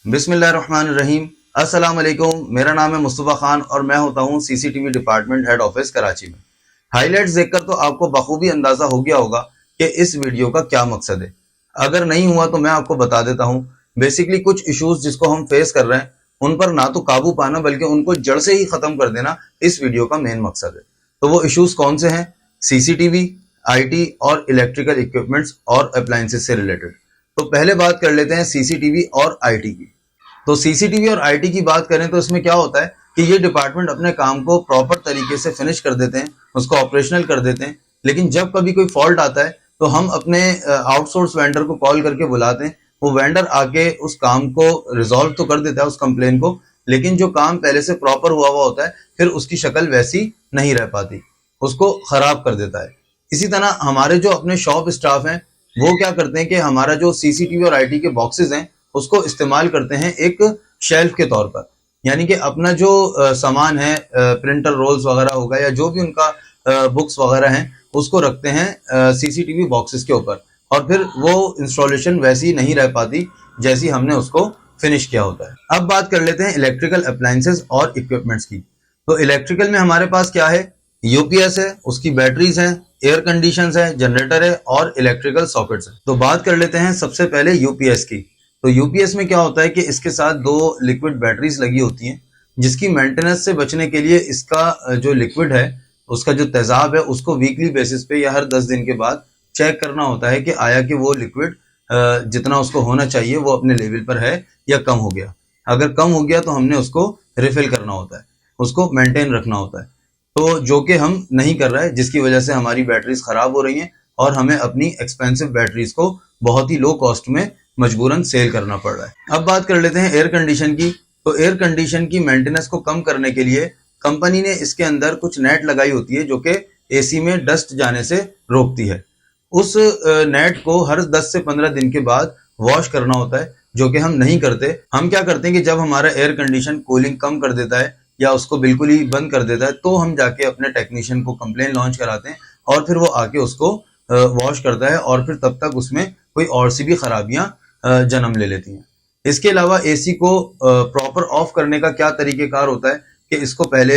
बिस्मिल्लाहिर्रहमानिर्रहीम। अस्सलाम वालेकुम। मेरा नाम है मुस्तफ़ा खान और मैं होता हूँ CCTV department head office Karachi में। हाइलाइट्स देखकर तो आपको बखूबी अंदाजा हो गया होगा कि इस वीडियो का क्या मकसद है। अगर नहीं हुआ तो मैं आपको बता देता हूँ। बेसिकली कुछ इश्यूज जिसको हम फेस कर रहे हैं उन पर ना तो काबू पाना बल्कि उनको जड़ से ही खत्म कर देना इस वीडियो का मेन मकसद है। तो वो इश्यूज कौन से हैं? सीसीटीवी, आईटी और इलेक्ट्रिकल इक्विपमेंट्स और अप्लायंसेस से रिलेटेड। तो पहले बात कर लेते हैं सीसीटीवी और आईटी की। तो सीसीटीवी और आईटी की बात करें तो इसमें क्या होता है कि ये डिपार्टमेंट अपने काम को प्रॉपर तरीके से फिनिश कर देते हैं, उसको ऑपरेशनल कर देते हैं। लेकिन जब कभी कोई फॉल्ट आता है तो हम अपने आउटसोर्स वेंडर को कॉल करके बुलाते हैं। वो वेंडर आके उस काम को रिजॉल्व तो कर देता है, उस कंप्लेन को, लेकिन जो काम पहले से प्रॉपर हुआ हुआ होता है फिर उसकी शक्ल वैसी नहीं रह पाती, उसको खराब कर देता है। इसी तरह हमारे जो अपने शॉप स्टाफ हैं वो क्या करते हैं कि हमारा जो सीसीटीवी और आईटी के बॉक्सेस हैं उसको इस्तेमाल करते हैं एक शेल्फ के तौर पर। यानी कि अपना जो सामान है, प्रिंटर रोल्स वगैरह होगा या जो भी उनका बुक्स वगैरह हैं उसको रखते हैं सीसीटीवी बॉक्सेस के ऊपर, और फिर वो इंस्टॉलेशन वैसी नहीं रह पाती जैसी हमने उसको फिनिश किया होता है। अब बात कर लेते हैं इलेक्ट्रिकल अप्लायंसेस और इक्विपमेंट्स की। तो इलेक्ट्रिकल में हमारे पास क्या है? यूपीएस है, उसकी बैटरीज हैं, एयर कंडीशंस है, जनरेटर है और इलेक्ट्रिकल सॉकेट्स है। तो बात कर लेते हैं सबसे पहले यूपीएस की। तो यूपीएस में क्या होता है कि इसके साथ दो लिक्विड बैटरीज लगी होती हैं, जिसकी मेंटेनेंस से बचने के लिए इसका जो लिक्विड है उसका जो तेजाब है उसको वीकली बेसिस पे या हर 10 दिन के बाद चेक करना होता है कि आया कि वो लिक्विड जितना उसको होना चाहिए वो अपने लेवल पर है या कम हो गया। अगर कम हो गया तो हमने उसको रिफिल करना होता है, उसको मेंटेन रखना होता है। तो जो कि हम नहीं कर रहे हैं, जिसकी वजह से हमारी बैटरीज खराब हो रही हैं और हमें अपनी एक्सपेंसिव बैटरीज को बहुत ही लो कॉस्ट में मजबूरन सेल करना पड़ रहा है। अब बात कर लेते हैं एयर कंडीशन की। तो एयर कंडीशन की मेंटेनेंस को कम करने के लिए कंपनी ने इसके अंदर कुछ नेट लगाई होती है जो कि एसी में डस्ट जाने से रोकती है। उस नेट को हर 10 से 15 दिन के बाद वॉश करना होता है, जो कि हम नहीं करते। हम क्या करते हैं कि जब हमारा एयर कंडीशन कूलिंग कम कर देता है या उसको बिल्कुल ही बंद कर देता है तो हम जाके अपने टेक्नीशियन को कंप्लेन लॉन्च कराते हैं और फिर वो आके उसको वॉश करता है और फिर तब तक उसमें कोई और सी भी खराबियां जन्म ले लेती हैं। इसके अलावा एसी को प्रॉपर ऑफ करने का क्या तरीकेकार होता है कि इसको पहले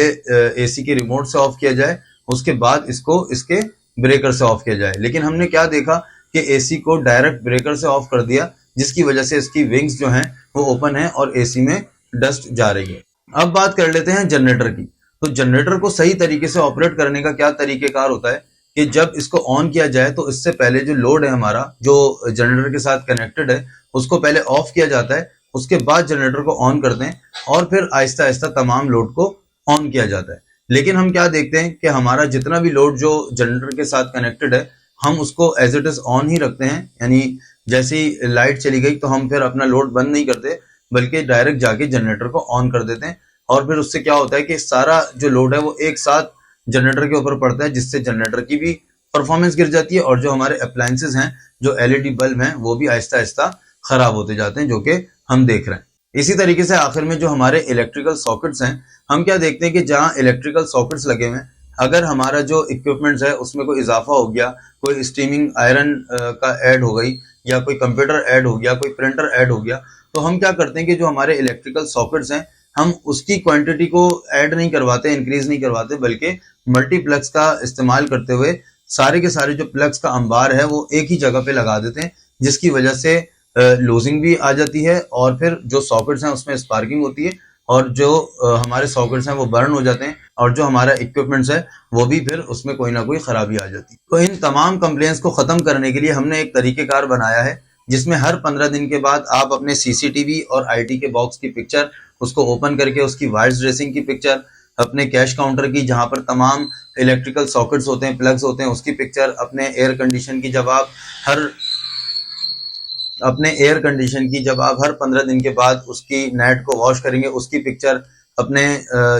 एसी के रिमोट से ऑफ किया जाए, उसके बाद इसको इसके ब्रेकर से ऑफ किया जाए। लेकिन हमने क्या देखा कि एसी को डायरेक्ट ब्रेकर से ऑफ कर दिया, जिसकी वजह से इसकी विंग्स जो हैं वो ओपन है और एसी में डस्ट जा रही है। अब बात कर लेते हैं जनरेटर की। तो जनरेटर को सही तरीके से ऑपरेट करने का क्या तरीकेकार होता है कि जब इसको ऑन किया जाए तो इससे पहले जो लोड है हमारा जो जनरेटर के साथ कनेक्टेड है उसको पहले ऑफ किया जाता है, उसके बाद जनरेटर को ऑन करते हैं और फिर आहिस्ता आहिस्ता तमाम लोड को ऑन किया जाता है। लेकिन हम क्या देखते हैं कि हमारा जितना भी लोड जो जनरेटर के साथ कनेक्टेड है हम उसको एज इट इज ऑन ही रखते हैं। यानी जैसे ही लाइट चली गई तो हम फिर अपना लोड बंद नहीं करते बल्कि डायरेक्ट जाके जनरेटर को ऑन कर देते हैं, और फिर उससे क्या होता है कि सारा जो लोड है वो एक साथ जनरेटर के ऊपर पड़ता है, जिससे जनरेटर की भी परफॉर्मेंस गिर जाती है और जो हमारे अप्लायंसेस हैं, जो एलईडी बल्ब हैं, वो भी आहिस्ता आहिस्ता खराब होते जाते हैं, जो कि हम देख रहे हैं। इसी तरीके से आखिर में जो हमारे इलेक्ट्रिकल सॉकेट्स हैं, हम क्या देखते हैं कि जहां इलेक्ट्रिकल सॉकेट्स लगे हुए हैं, अगर हमारा जो इक्विपमेंट्स है उसमें कोई इजाफा हो गया, कोई स्टीमिंग आयरन का ऐड हो गई या कोई कंप्यूटर ऐड हो गया, कोई प्रिंटर ऐड हो गया, तो हम क्या करते हैं कि जो हमारे इलेक्ट्रिकल सॉकेट्स हैं हम उसकी क्वांटिटी को ऐड नहीं करवाते, इंक्रीज नहीं करवाते, बल्कि मल्टीप्लग्स का इस्तेमाल करते हुए सारे के सारे जो प्लग्स का अंबार है वो एक ही जगह पे लगा देते हैं, जिसकी वजह से लूजिंग भी आ जाती है और फिर जो सॉकेट्स हैं उसमें स्पार्किंग होती है और जो हमारे सॉकेट्स हैं वो बर्न हो जाते हैं और जो हमारा इक्विपमेंट्स है वो भी फिर उसमें कोई ना कोई खराबी आ जाती है। तो इन तमाम कंप्लेंट्स को खत्म करने के लिए हमने एक तरीकेकार बनाया है जिसमें हर 15 दिन के बाद आप अपने सीसीटीवी और आईटी के बॉक्स की पिक्चर उसको ओपन करके उसकी वायर्स ड्रेसिंग की पिक्चर, अपने कैश काउंटर की जहां पर तमाम इलेक्ट्रिकल सॉकेट्स होते हैं, प्लग्स होते हैं, उसकी पिक्चर, अपने एयर कंडीशन की जब आप हर 15 दिन के बाद उसकी नेट को वॉश करेंगे उसकी पिक्चर, अपने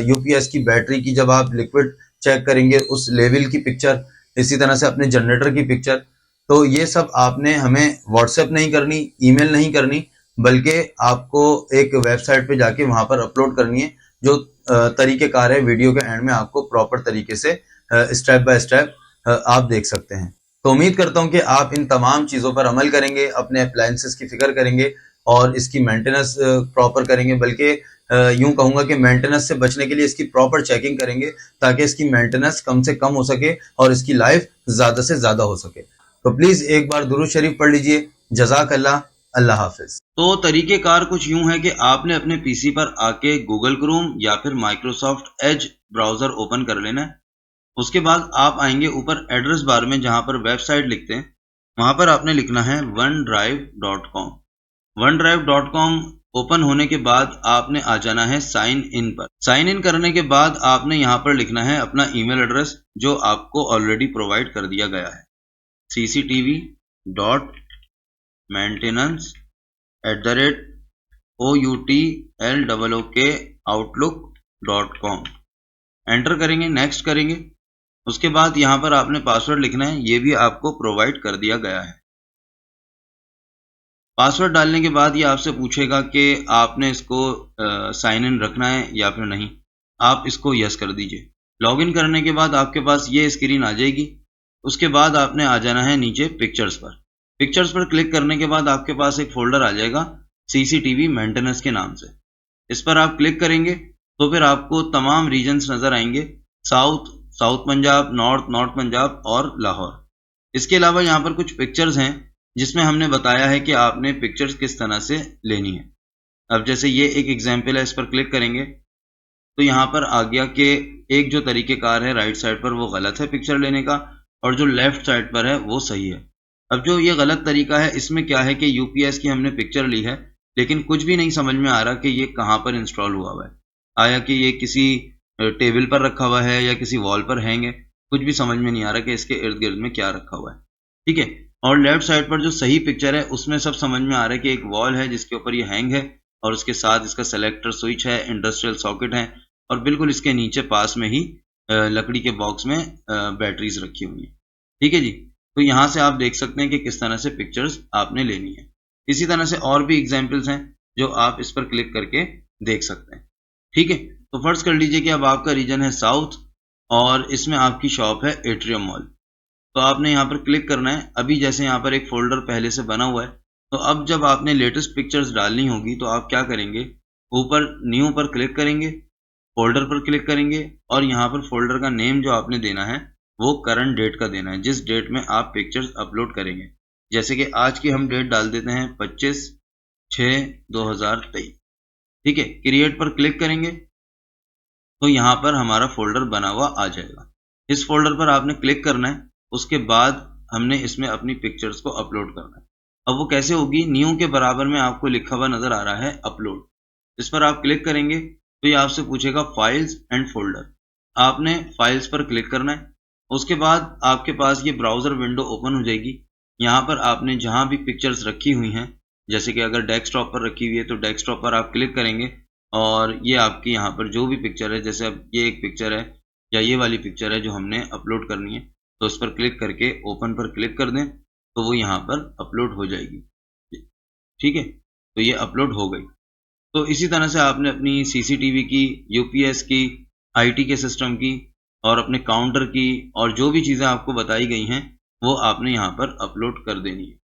यूपीएस की बैटरी की जब आप लिक्विड चेक करेंगे उस लेवल की पिक्चर, इसी तरह से अपने जनरेटर की पिक्चर। तो ये सब आपने हमें व्हाट्सएप नहीं करनी, ईमेल नहीं करनी, बल्कि आपको एक वेबसाइट पे जाके वहां पर अपलोड करनी है, जो तरीकेकार है वीडियो के एंड में आपको प्रॉपर तरीके से स्टेप बाय स्टेप आप देख सकते हैं। तो उम्मीद करता हूं कि आप इन तमाम चीज़ों पर अमल करेंगे, अपने अप्लायंसेस की फिक्र करेंगे और इसकी मेंटेनेंस प्रॉपर करेंगे, बल्कि यूं कहूंगा कि मेंटेनेंस से बचने के लिए इसकी प्रॉपर चेकिंग करेंगे ताकि इसकी मेंटेनेंस कम से कम हो सके और इसकी लाइफ ज्यादा से ज्यादा हो सके। तो प्लीज एक बार दुरूद शरीफ पढ़ लीजिए। जज़ाक अल्लाह। अल्लाह हाफिज। तो तरीकेकार कुछ यूं है कि आपने अपने पीसी पर आके गूगल क्रोम या फिर माइक्रोसॉफ्ट एज ब्राउजर ओपन कर लेना है। उसके बाद आप आएंगे ऊपर एड्रेस बार में, जहां पर वेबसाइट लिखते हैं, वहां पर आपने लिखना है OneDrive.com। OneDrive.com ओपन होने के बाद आपने आ जाना है साइन इन पर। साइन इन करने के बाद आपने यहाँ पर लिखना है अपना ईमेल एड्रेस जो आपको ऑलरेडी प्रोवाइड कर दिया गया है, cctv.maintenance@outlook.com। एंटर करेंगे, नेक्स्ट करेंगे। उसके बाद यहाँ पर आपने पासवर्ड लिखना है, ये भी आपको प्रोवाइड कर दिया गया है। पासवर्ड डालने के बाद ये आपसे पूछेगा कि आपने इसको साइन इन रखना है या फिर नहीं। आप इसको यस कर दीजिए। लॉगिन करने के बाद आपके पास ये स्क्रीन आ जाएगी। उसके बाद आपने आ जाना है नीचे पिक्चर्स पर। पिक्चर्स पर क्लिक करने के बाद आपके पास एक फोल्डर आ जाएगा सीसीटीवी मेंटेनेंस के नाम से। इस पर आप क्लिक करेंगे तो फिर आपको तमाम रीजन्स नजर आएंगे, साउथ पंजाब, नॉर्थ पंजाब और लाहौर। इसके अलावा यहाँ पर कुछ पिक्चर्स हैं जिसमें हमने बताया है कि आपने पिक्चर्स किस तरह से लेनी है। अब जैसे ये एक एग्जाम्पल है, इस पर क्लिक करेंगे तो यहाँ पर आ गया कि एक जो तरीकेकार है राइट साइड पर वो गलत है पिक्चर लेने का, और जो लेफ्ट साइड पर है वो सही है। अब जो ये गलत तरीका है, इसमें क्या है कि यूपीएस की हमने पिक्चर ली है लेकिन कुछ भी नहीं समझ में आ रहा कि ये कहाँ पर इंस्टॉल हुआ हुआ है। आया कि ये किसी टेबल पर रखा हुआ है या किसी वॉल पर हैंग है, कुछ भी समझ में नहीं आ रहा कि इसके इर्द गिर्द में क्या रखा हुआ है। ठीक है। और लेफ्ट साइड पर जो सही पिक्चर है उसमें सब समझ में आ रहा है कि एक वॉल है जिसके ऊपर ये हैंग है और उसके साथ इसका सेलेक्टर स्विच है, इंडस्ट्रियल सॉकेट है, और बिल्कुल इसके नीचे पास में ही लकड़ी के बॉक्स में बैटरीज रखी हुई है। ठीक है जी। तो यहाँ से आप देख सकते हैं कि किस तरह से पिक्चर्स आपने लेनी है। इसी तरह से और भी एग्जाम्पल्स हैं जो आप इस पर क्लिक करके देख सकते हैं। ठीक है। तो फर्ज कर लीजिए कि अब आपका रीजन है साउथ और इसमें आपकी शॉप है एट्रियम मॉल। तो आपने यहाँ पर क्लिक करना है। अभी जैसे यहाँ पर एक फोल्डर पहले से बना हुआ है, तो अब जब आपने लेटेस्ट पिक्चर्स डालनी होगी तो आप क्या करेंगे, ऊपर न्यू पर क्लिक करेंगे, फोल्डर पर क्लिक करेंगे और यहाँ पर फोल्डर का नेम जो आपने देना है वो करंट डेट का देना है, जिस डेट में आप पिक्चर्स अपलोड करेंगे। जैसे कि आज की हम डेट डाल देते हैं 25/6/2023। ठीक है। क्रिएट पर क्लिक करेंगे तो यहाँ पर हमारा फोल्डर बना हुआ आ जाएगा। इस फोल्डर पर आपने क्लिक करना है। उसके बाद हमने इसमें अपनी पिक्चर्स को अपलोड करना है। अब वो कैसे होगी, न्यू के बराबर में आपको लिखा हुआ नजर आ रहा है अपलोड। इस पर आप क्लिक करेंगे तो ये आपसे पूछेगा फाइल्स एंड फोल्डर। आपने फाइल्स पर क्लिक करना है। उसके बाद आपके पास ये ब्राउजर विंडो ओपन हो जाएगी। यहाँ पर आपने जहाँ भी पिक्चर्स रखी हुई हैं, जैसे कि अगर डेस्कटॉप पर रखी हुई है तो डेस्कटॉप पर आप क्लिक करेंगे और ये आपकी यहाँ पर जो भी पिक्चर है, जैसे अब ये एक पिक्चर है या ये वाली पिक्चर है जो हमने अपलोड करनी है, तो इस पर क्लिक करके ओपन पर क्लिक कर दें तो वो यहाँ पर अपलोड हो जाएगी। ठीक है। तो ये अपलोड हो गई। तो इसी तरह से आपने अपनी सीसीटीवी की, यूपीएस की, आईटी के सिस्टम की और अपने काउंटर की और जो भी चीज़ें आपको बताई गई हैं वो आपने यहाँ पर अपलोड कर देनी है।